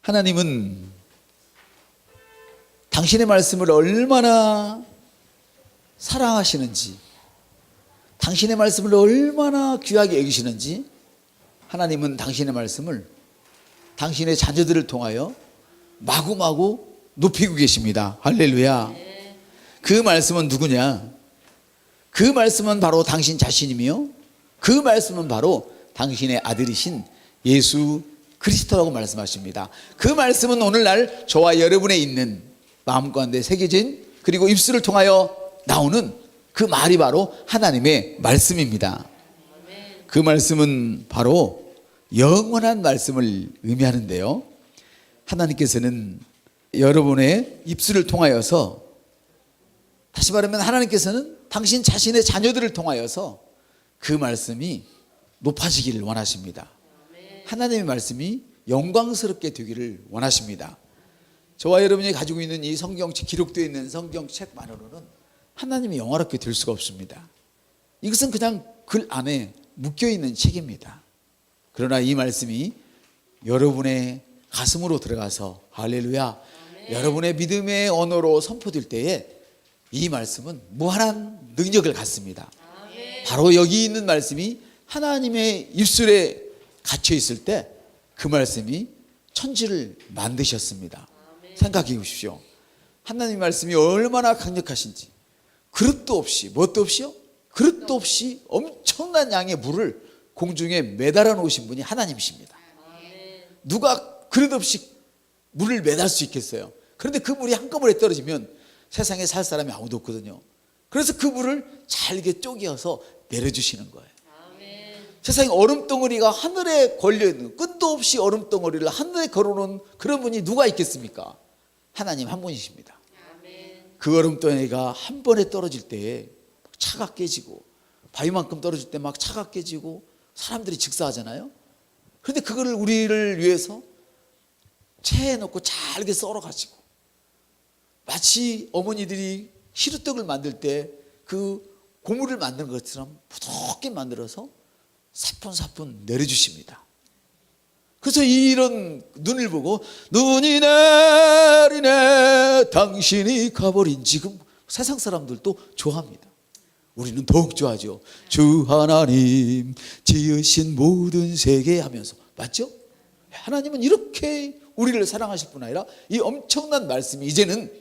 하나님은 당신의 말씀을 얼마나 사랑하시는지, 당신의 말씀을 얼마나 귀하게 여기시는지, 하나님은 당신의 말씀을 당신의 자녀들을 통하여 마구마구 높이고 계십니다. 할렐루야. 그 말씀은 누구냐? 그 말씀은 바로 당신 자신이며, 그 말씀은 바로 당신의 아들이신 예수 그리스도라고 말씀하십니다. 그 말씀은 오늘날 저와 여러분의 있는 마음 가운데 새겨진, 그리고 입술을 통하여 나오는 그 말이 바로 하나님의 말씀입니다. 그 말씀은 바로 영원한 말씀을 의미하는데요, 하나님께서는 여러분의 입술을 통하여서, 다시 말하면 하나님께서는 당신 자신의 자녀들을 통하여서 그 말씀이 높아지기를 원하십니다. 하나님의 말씀이 영광스럽게 되기를 원하십니다. 저와 여러분이 가지고 있는 이 성경책, 기록되어 있는 성경책만으로는 하나님이 영화롭게 될 수가 없습니다. 이것은 그냥 글 안에 묶여있는 책입니다. 그러나 이 말씀이 여러분의 가슴으로 들어가서, 할렐루야, 여러분의 믿음의 언어로 선포될 때에 이 말씀은 무한한 능력을 갖습니다. 바로 여기 있는 말씀이 하나님의 입술에 갇혀 있을 때 그 말씀이 천지를 만드셨습니다. 생각해 보십시오. 하나님의 말씀이 얼마나 강력하신지. 그릇도 없이, 뭣도 없이요? 그릇도 없이 엄청난 양의 물을 공중에 매달아 놓으신 분이 하나님이십니다. 누가 그릇 없이 물을 매달 수 있겠어요? 그런데 그 물이 한꺼번에 떨어지면 세상에 살 사람이 아무도 없거든요. 그래서 그 물을 잘게 쪼개어서 내려주시는 거예요. 세상에 얼음덩어리가 하늘에 걸려있는, 끝도 없이 얼음덩어리를 하늘에 걸어놓은 그런 분이 누가 있겠습니까? 하나님 한 분이십니다. 그 얼음덩어리가 한 번에 떨어질 때에 차가 깨지고, 바위만큼 떨어질 때 막 차가 깨지고 사람들이 직사하잖아요. 그런데 그거를 우리를 위해서 체에 넣고 잘게 썰어가지고, 마치 어머니들이 시루떡을 만들 때 그 고물을 만드는 것처럼 부드럽게 만들어서 사뿐사뿐 내려주십니다. 그래서 이런 눈을 보고, 눈이 내리네 당신이 가버린 지금 세상 사람들도 좋아합니다. 우리는 더욱 좋아하죠. 주 하나님 지으신 모든 세계 하면서, 맞죠? 하나님은 이렇게 우리를 사랑하실 뿐 아니라 이 엄청난 말씀이 이제는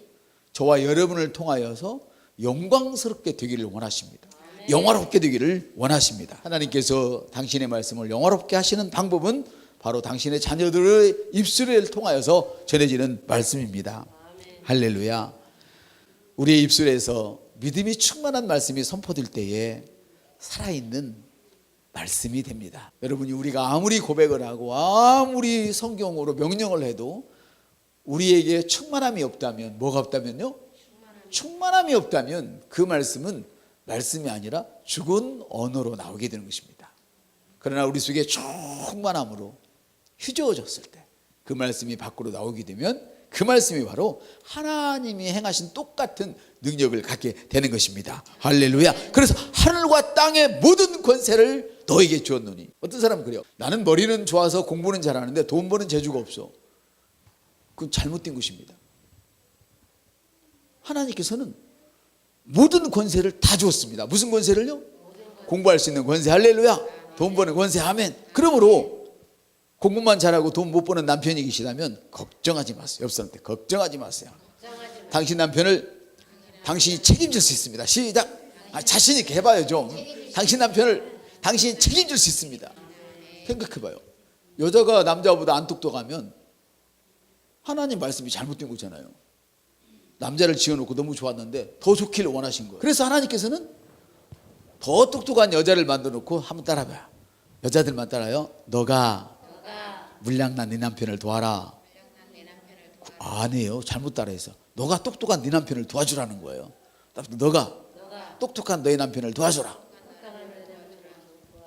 저와 여러분을 통하여서 영광스럽게 되기를 원하십니다. 영화롭게 되기를 원하십니다. 하나님께서 당신의 말씀을 영화롭게 하시는 방법은 바로 당신의 자녀들의 입술을 통하여서 전해지는 말씀입니다. 할렐루야. 우리의 입술에서 믿음이 충만한 말씀이 선포될 때에 살아있는 말씀이 됩니다. 여러분이 우리가 아무리 고백을 하고 아무리 성경으로 명령을 해도 우리에게 충만함이 없다면, 뭐가 없다면요? 충만함이 없다면 그 말씀은 말씀이 아니라 죽은 언어로 나오게 되는 것입니다. 그러나 우리 속에 충만함으로 휘저어졌을 때 그 말씀이 밖으로 나오게 되면 그 말씀이 바로 하나님이 행하신 똑같은 능력을 갖게 되는 것입니다. 할렐루야. 그래서 하늘과 땅의 모든 권세를 너에게 주었노니. 어떤 사람은 그래요. 나는 머리는 좋아서 공부는 잘하는데 돈 버는 재주가 없어. 그건 잘못된 것입니다. 하나님께서는 모든 권세를 다 주었습니다. 무슨 권세를요? 공부할 수 있는 권세. 할렐루야. 돈 버는 권세. 아멘. 그러므로 공부만 잘하고 돈 못 버는 남편이 계시다면 걱정하지 마세요. 옆 사람한테 걱정하지 마세요. 당신 남편을 당신이 책임질 수 있습니다. 시작. 자신 있게 해봐요 좀. 당신 남편을 당신이 책임질 수 있습니다. 생각해봐요. 여자가 남자보다 안 똑똑하면 하나님 말씀이 잘못된 거잖아요. 남자를 지어놓고 너무 좋았는데 더 좋기를 원하신 거예요. 그래서 하나님께서는 더 똑똑한 여자를 만들어놓고 한번 따라봐요. 여자들만 따라요. 너가 물량난 네 남편을 도와라. 아니에요. 잘못 따라해서. 너가 똑똑한 네 남편을 도와주라는 거예요. 너가 똑똑한 너의 남편을 도와줘라.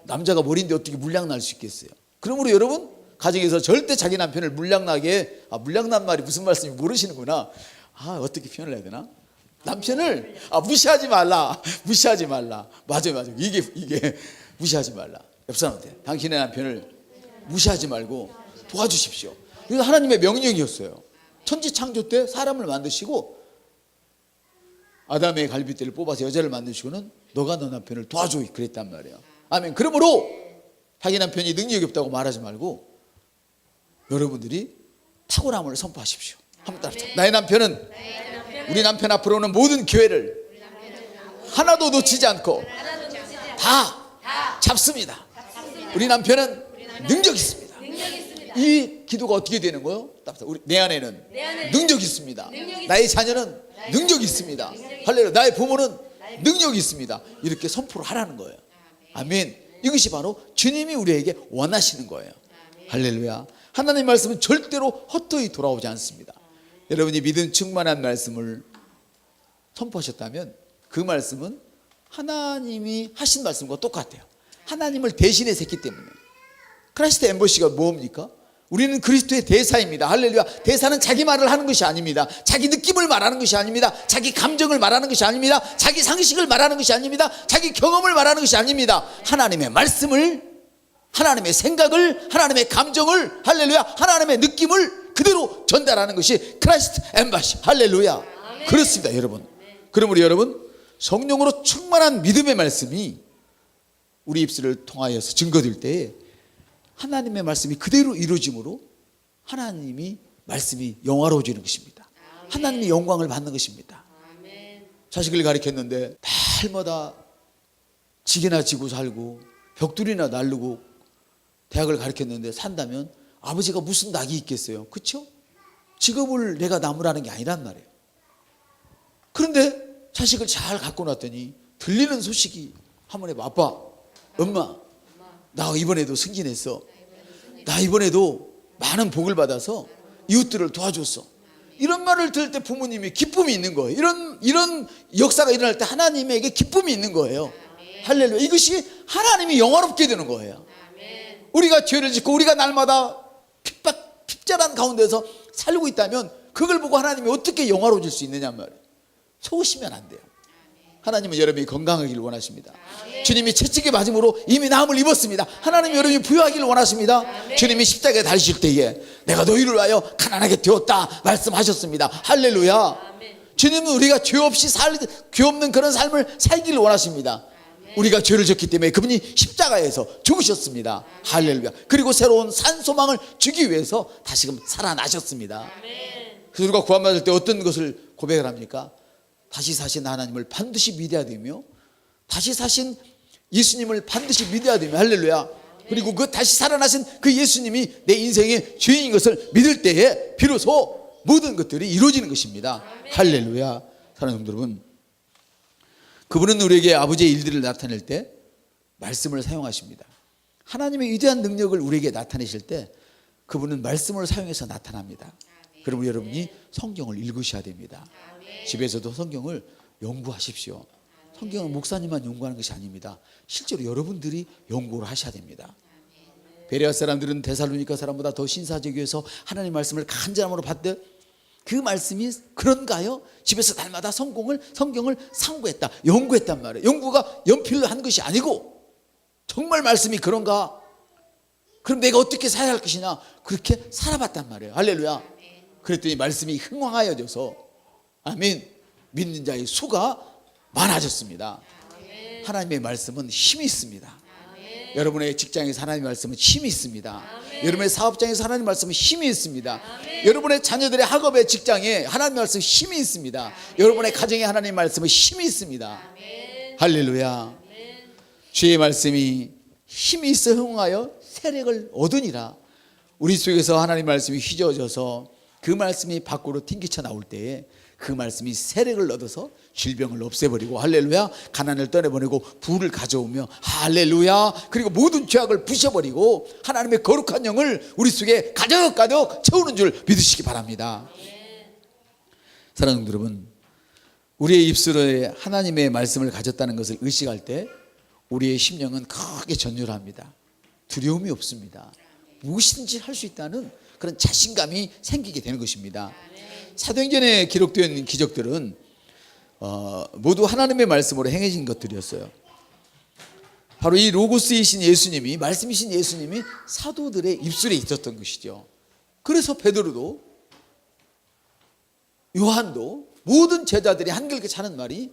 남자가 머리인데 어떻게 물량날 수 있겠어요? 그러므로 여러분, 가정에서 절대 자기 남편을 물량나게, 물량난 말이 무슨 말씀인지 모르시는구나. 어떻게 표현을 해야 되나? 남편을 무시하지 말라. 무시하지 말라. 맞아요. 이게 무시하지 말라. 옆 사람한테 당신의 남편을 무시하지 말고 도와주십시오. 이거 하나님의 명령이었어요. 천지 창조 때 사람을 만드시고 아담의 갈빗대를 뽑아서 여자를 만드시고는 너가 너 남편을 도와줘 그랬단 말이에요. 아멘. 그러므로 자기 남편이 능력이 없다고 말하지 말고 여러분들이 탁월함을 선포하십시오. 한번 따라서 나의 남편은 우리 남편 앞으로는 모든 교회를 하나도 놓치지 않고 다 잡습니다. 우리 남편은 능력 있습니다. 이 기도가 어떻게 되는 거예요? 내 아내는 능력 있습니다. 나의 자녀는 능력 있습니다. 할렐루야. 나의 부모는 능력이 있습니다. 이렇게 선포를 하라는 거예요. 아멘. 이것이 바로 주님이 우리에게 원하시는 거예요. 할렐루야. 하나님의 말씀은 절대로 헛되이 돌아오지 않습니다. 여러분이 믿음 충만한 말씀을 선포하셨다면 그 말씀은 하나님이 하신 말씀과 똑같아요. 하나님을 대신해서 했기 때문에. 크라이스트 엠버시가 뭡니까? 우리는 그리스도의 대사입니다. 할렐루야. 대사는 자기 말을 하는 것이 아닙니다. 자기 느낌을 말하는 것이 아닙니다. 자기 감정을 말하는 것이 아닙니다. 자기 상식을 말하는 것이 아닙니다. 자기 경험을 말하는 것이 아닙니다. 하나님의 말씀을, 하나님의 생각을, 하나님의 감정을, 할렐루야, 하나님의 느낌을 그대로 전달하는 것이 크라이스트 엠버시. 할렐루야. 그렇습니다, 여러분. 그러므로 여러분, 성령으로 충만한 믿음의 말씀이 우리 입술을 통하여서 증거될 때에 하나님의 말씀이 그대로 이루어짐으로 하나님이 말씀이 영화로워지는 것입니다. 하나님의 영광을 받는 것입니다. 자식을 가르쳤는데 날마다 지게나 지고 살고 벽돌이나 날르고 대학을 가르쳤는데 산다면 아버지가 무슨 낙이 있겠어요? 그렇죠? 직업을 내가 나무라는 게 아니란 말이에요. 그런데 자식을 잘 갖고 놨더니 들리는 소식이 한번 해봐. 아빠, 엄마, 나 이번에도 승진했어. 나 이번에도 많은 복을 받아서 이웃들을 도와줬어. 이런 말을 들을 때 부모님이 기쁨이 있는 거예요. 이런 역사가 일어날 때 하나님에게 기쁨이 있는 거예요. 할렐루야. 이것이 하나님이 영화롭게 되는 거예요. 우리가 죄를 짓고 우리가 날마다 핍절한 가운데서 살고 있다면 그걸 보고 하나님이 어떻게 영화로워질 수 있느냐 말이에요. 속으시면 안 돼요. 하나님은 여러분이 건강하기를 원하십니다. 주님이 채찍에 맞음으로 이미 나음을 입었습니다. 하나님이 여러분이 부유하기를 원하십니다. 주님이 십자가에 달리실 때에 내가 너희를 위하여 가난하게 되었다 말씀하셨습니다. 할렐루야. 주님은 우리가 죄 없이 죄 없는 그런 삶을 살기를 원하십니다. 우리가 죄를 졌기 때문에 그분이 십자가에서 죽으셨습니다. 할렐루야. 그리고 새로운 산소망을 주기 위해서 다시금 살아나셨습니다. 그래서 우리가 구원받을 때 어떤 것을 고백을 합니까? 다시 사신 하나님을 반드시 믿어야 되며 다시 사신 예수님을 반드시 믿어야 되며 할렐루야. 그리고 그 다시 살아나신 그 예수님이 내 인생의 주인인 것을 믿을 때에 비로소 모든 것들이 이루어지는 것입니다. 할렐루야. 사랑하는 성도 여러분, 그분은 우리에게 아버지의 일들을 나타낼 때 말씀을 사용하십니다. 하나님의 위대한 능력을 우리에게 나타내실 때 그분은 말씀을 사용해서 나타납니다. 그러면 여러분이 성경을 읽으셔야 됩니다. 집에서도 성경을 연구하십시오. 성경은 목사님만 연구하는 것이 아닙니다. 실제로 여러분들이 연구를 하셔야 됩니다. 베레아 사람들은 데살로니가 사람보다 더 신사적이어서 하나님의 말씀을 간절함으로 받되 그 말씀이 그런가요? 집에서 날마다 성경을 상고했다, 연구했단 말이에요. 연구가 연필로 한 것이 아니고 정말 말씀이 그런가? 그럼 내가 어떻게 살아야 할 것이냐? 그렇게 살아봤단 말이에요. 할렐루야. 그랬더니 말씀이 흥황하여져서 아멘, 믿는 자의 수가 많아졌습니다. 하나님의 말씀은 힘이 있습니다. 여러분의 직장에서 하나님의 말씀은 힘이 있습니다. 여러분의 사업장에서 하나님의 말씀은 힘이 있습니다. 여러분의 자녀들의 학업의 직장에 하나님의 말씀은 힘이 있습니다. 여러분의 가정에 하나님의 말씀은 힘이 있습니다. 할렐루야. 주의 말씀이 힘이 있어 흥하여 세력을 얻으니라. 우리 속에서 하나님의 말씀이 휘저어져서 그 말씀이 밖으로 튕기쳐 나올 때에 그 말씀이 세력을 얻어서 질병을 없애버리고 할렐루야, 가난을 떠내보내고 부를 가져오며 할렐루야, 그리고 모든 죄악을 부셔버리고 하나님의 거룩한 영을 우리 속에 가득가득 채우는 줄 믿으시기 바랍니다. 사랑하는 여러분, 우리의 입술에 하나님의 말씀을 가졌다는 것을 의식할 때 우리의 심령은 크게 전율합니다. 두려움이 없습니다. 무엇이든지 할 수 있다는 그런 자신감이 생기게 되는 것입니다. 사도행전에 기록된 기적들은 모두 하나님의 말씀으로 행해진 것들이었어요. 바로 이 로고스이신 예수님이, 말씀이신 예수님이 사도들의 입술에 있었던 것이죠. 그래서 베드로도 요한도 모든 제자들이 한결같이 하는 말이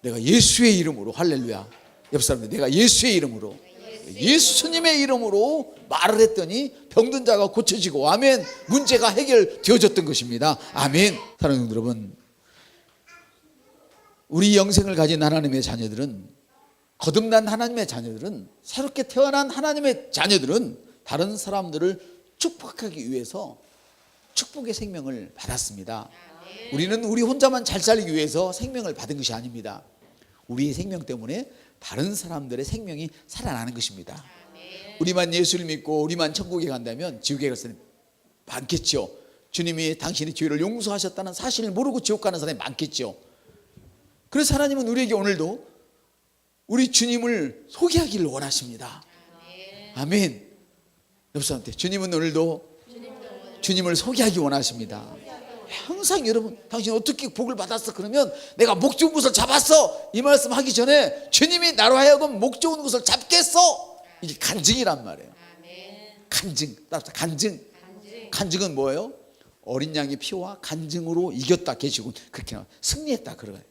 내가 예수의 이름으로, 할렐루야. 옆 사람들, 내가 예수의 이름으로, 예수님의 이름으로 말을 했더니 병든 자가 고쳐지고, 아멘, 문제가 해결되어졌던 것입니다. 아멘. 사랑하는 여러분, 우리 영생을 가진 하나님의 자녀들은, 거듭난 하나님의 자녀들은, 새롭게 태어난 하나님의 자녀들은 다른 사람들을 축복하기 위해서 축복의 생명을 받았습니다. 우리는 우리 혼자만 잘 살기 위해서 생명을 받은 것이 아닙니다. 우리의 생명 때문에 다른 사람들의 생명이 살아나는 것입니다. 우리만 예수를 믿고 우리만 천국에 간다면 지옥에 갈 사람이 많겠죠. 주님이 당신의 죄를 용서하셨다는 사실을 모르고 지옥 가는 사람이 많겠죠. 그래서 하나님은 우리에게 오늘도 우리 주님을 소개하기를 원하십니다. 아멘. 옆 사람한테, 주님은 오늘도 주님을 소개하기 원하십니다. 항상 여러분, 당신 어떻게 복을 받았어? 그러면 내가 목 좋은 것을 잡았어, 이 말씀 하기 전에 주님이 나로 하여금 목 좋은 것을 잡겠어, 이게 간증이란 말이에요. 간증. 간증은 뭐예요? 어린 양의 피와 간증으로 이겼다, 계시군, 그렇게 나와요. 승리했다, 그러거든요.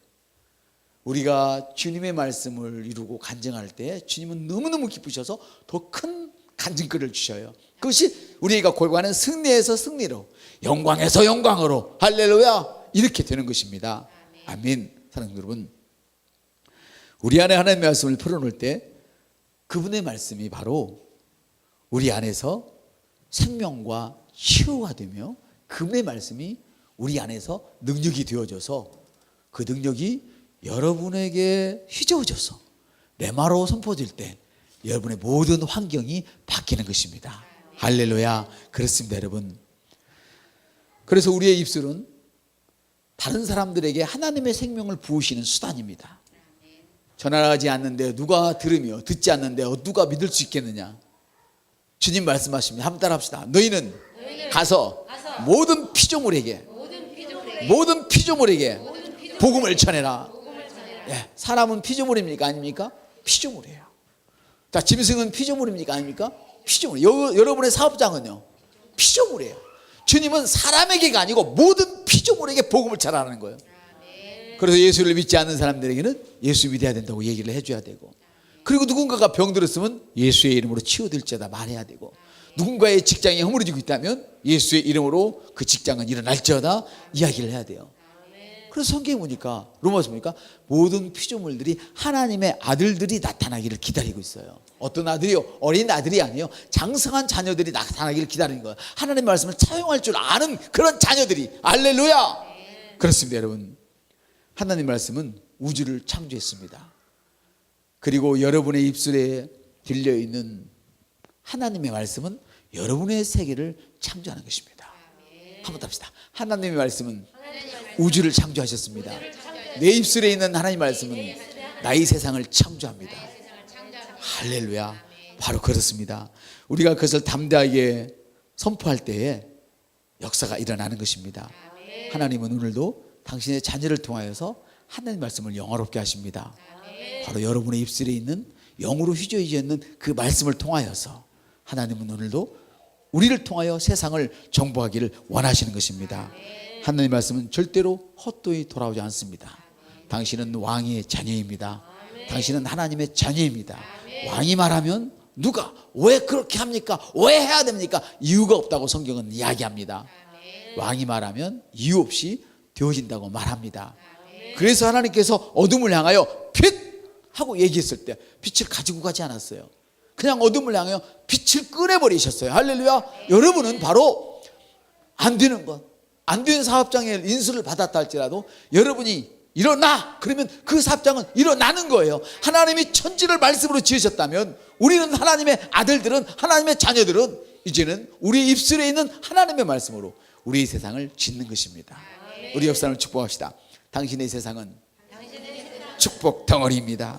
우리가 주님의 말씀을 이루고 간증할 때 주님은 너무너무 기쁘셔서 더 큰 간증거리를 주셔요. 그것이 우리가 골고하는 승리에서 승리로, 영광에서 영광으로, 할렐루야, 이렇게 되는 것입니다. 아멘. 사랑하는 여러분, 우리 안에 하나님의 말씀을 풀어놓을 때 그분의 말씀이 바로 우리 안에서 생명과 치유가 되며, 그분의 말씀이 우리 안에서 능력이 되어져서 그 능력이 여러분에게 휘저어져서 레마로 선포될 때 여러분의 모든 환경이 바뀌는 것입니다. 할렐루야. 그렇습니다, 여러분. 그래서 우리의 입술은 다른 사람들에게 하나님의 생명을 부으시는 수단입니다. 전하지 않는데 누가 들으며, 듣지 않는데 누가 믿을 수 있겠느냐. 주님 말씀하십니다. 한번 따라 합시다. 너희는 가서 모든 피조물에게 복음을 전해라. 예, 사람은 피조물입니까? 아닙니까? 피조물이에요. 자, 짐승은 피조물입니까? 아닙니까? 피조물. 여러분의 사업장은요, 피조물이에요. 주님은 사람에게가 아니고 모든 피조물에게 복음을 전하는 거예요. 그래서 예수를 믿지 않는 사람들에게는 예수 믿어야 된다고 얘기를 해줘야 되고, 그리고 누군가가 병들었으면 예수의 이름으로 치유될지어다 말해야 되고, 누군가의 직장이 허물어지고 있다면 예수의 이름으로 그 직장은 일어날지어다 이야기를 해야 돼요. 그래서 성경에 보니까, 로마서 보니까 모든 피조물들이 하나님의 아들들이 나타나기를 기다리고 있어요. 어떤 아들이요? 어린 아들이 아니에요. 장성한 자녀들이 나타나기를 기다리는 거예요. 하나님의 말씀을 차용할 줄 아는 그런 자녀들이. 할렐루야. 그렇습니다, 여러분. 하나님의 말씀은 우주를 창조했습니다. 그리고 여러분의 입술에 들려있는 하나님의 말씀은 여러분의 세계를 창조하는 것입니다. 한번 합시다. 하나님의 말씀은 우주를 창조하셨습니다. 내 입술에 있는 하나님의 말씀은 나의 세상을 창조합니다. 할렐루야. 바로 그렇습니다. 우리가 그것을 담대하게 선포할 때에 역사가 일어나는 것입니다. 하나님은 오늘도 당신의 자녀를 통하여서 하나님의 말씀을 영화롭게 하십니다. 바로 여러분의 입술에 있는 영으로 휘저어져 있는 그 말씀을 통하여서 하나님은 오늘도 우리를 통하여 세상을 정복하기를 원하시는 것입니다. 하나님의 말씀은 절대로 헛되이 돌아오지 않습니다. 당신은 왕의 자녀입니다. 당신은 하나님의 자녀입니다. 왕이 말하면 누가 왜 그렇게 합니까? 왜 해야 됩니까? 이유가 없다고 성경은 이야기합니다. 왕이 말하면 이유 없이 되어진다고 말합니다. 그래서 하나님께서 어둠을 향하여 빛! 하고 얘기했을 때 빛을 가지고 가지 않았어요. 그냥 어둠을 향하여 빛을 꺼내버리셨어요. 할렐루야. 여러분은 바로 안 되는 것, 안 되는 사업장에 인수를 받았다 할지라도 여러분이 일어나! 그러면 그 사업장은 일어나는 거예요. 하나님이 천지를 말씀으로 지으셨다면 우리는 하나님의 아들들은, 하나님의 자녀들은 이제는 우리 입술에 있는 하나님의 말씀으로 우리의 세상을 짓는 것입니다. 우리 옆 사람을 축복합시다. 당신의 세상은 축복 덩어리입니다.